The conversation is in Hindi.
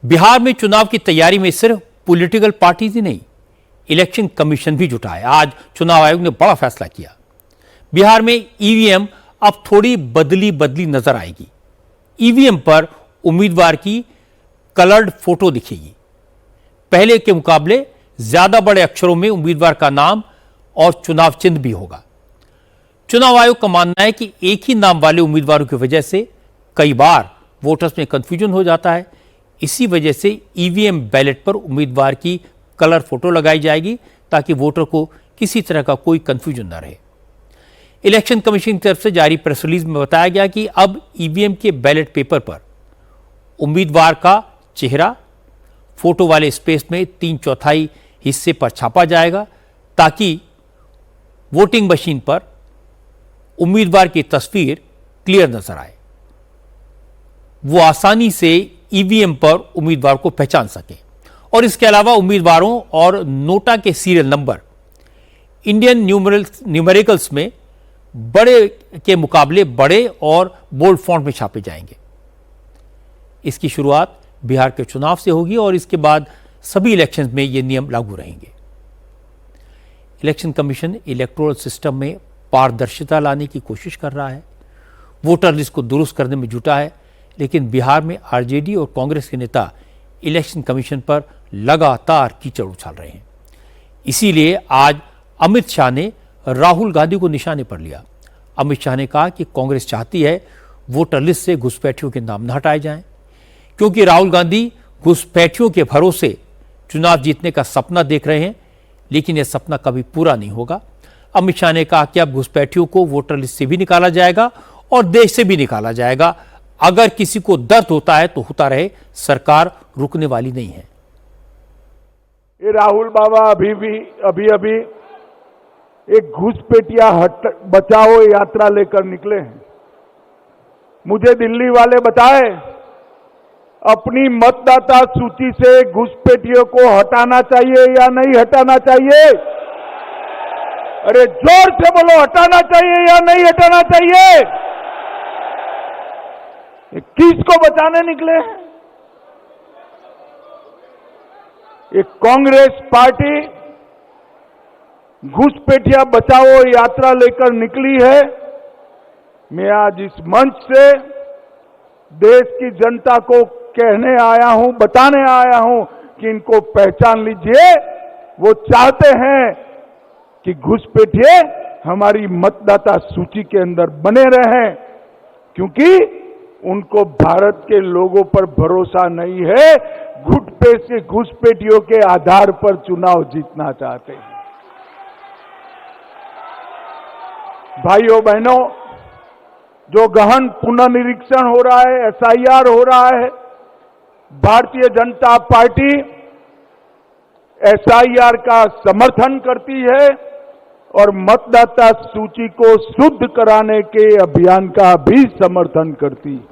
बिहार में चुनाव की तैयारी में सिर्फ पॉलिटिकल पार्टीज ही नहीं, इलेक्शन कमीशन भी जुटा है। आज चुनाव आयोग ने बड़ा फैसला किया। बिहार में ईवीएम अब थोड़ी बदली नजर आएगी। ईवीएम पर उम्मीदवार की कलर्ड फोटो दिखेगी। पहले के मुकाबले ज्यादा बड़े अक्षरों में उम्मीदवार का नाम और चुनाव चिन्ह भी होगा। चुनाव आयोग का मानना है कि एक ही नाम वाले उम्मीदवारों की वजह से कई बार वोटर्स में कंफ्यूजन हो जाता है। इसी वजह से ईवीएम बैलेट पर उम्मीदवार की कलर फोटो लगाई जाएगी ताकि वोटर को किसी तरह का कोई कंफ्यूजन न रहे। इलेक्शन कमीशन की तरफ से जारी प्रेस रिलीज में बताया गया कि अब ईवीएम के बैलेट पेपर पर उम्मीदवार का चेहरा फोटो वाले स्पेस में 3/4 हिस्से पर छापा जाएगा ताकि वोटिंग मशीन पर उम्मीदवार की तस्वीर क्लियर नजर आए, वो आसानी से ईवीएम पर उम्मीदवार को पहचान सके। और इसके अलावा उम्मीदवारों और नोटा के सीरियल नंबर इंडियन न्यूमेरिकल्स में बड़े के मुकाबले बड़े और बोल्ड फॉन्ट में छापे जाएंगे। इसकी शुरुआत बिहार के चुनाव से होगी और इसके बाद सभी इलेक्शंस में ये नियम लागू रहेंगे। इलेक्शन कमीशन इलेक्टोरल सिस्टम में पारदर्शिता लाने की कोशिश कर रहा है, वोटर लिस्ट को दुरुस्त करने में जुटा है, लेकिन बिहार में आरजेडी और कांग्रेस के नेता इलेक्शन कमीशन पर लगातार कीचड़ उछाल रहे हैं। इसीलिए आज अमित शाह ने राहुल गांधी को निशाने पर लिया। अमित शाह ने कहा कि कांग्रेस चाहती है वोटर लिस्ट से घुसपैठियों के नाम न हटाए जाएं, क्योंकि राहुल गांधी घुसपैठियों के भरोसे चुनाव जीतने का सपना देख रहे हैं, लेकिन यह सपना कभी पूरा नहीं होगा। अमित शाह ने कहा कि अब घुसपैठियों को वोटर लिस्ट से भी निकाला जाएगा और देश से भी निकाला जाएगा। अगर किसी को दर्द होता है तो होता रहे, सरकार रुकने वाली नहीं है। ये राहुल बाबा अभी एक घुसपैठिया बचाओ यात्रा लेकर निकले हैं। मुझे दिल्ली वाले बताए अपनी मतदाता सूची से घुसपैठियों को हटाना चाहिए या नहीं हटाना चाहिए? अरे जोर से बोलो, हटाना चाहिए या नहीं हटाना चाहिए? किसको बचाने निकले हैं? एक कांग्रेस पार्टी घुसपैठिया बचाओ यात्रा लेकर निकली है। मैं आज इस मंच से देश की जनता को कहने आया हूं, बताने आया हूं कि इनको पहचान लीजिए। वो चाहते हैं कि घुसपैठिए हमारी मतदाता सूची के अंदर बने रहें, क्योंकि उनको भारत के लोगों पर भरोसा नहीं है। घुसपैठियों के आधार पर चुनाव जीतना चाहते हैं। भाइयों बहनों, जो गहन पुनर्निरीक्षण हो रहा है, एसआईआर हो रहा है, भारतीय जनता पार्टी एसआईआर का समर्थन करती है और मतदाता सूची को शुद्ध कराने के अभियान का भी समर्थन करती है।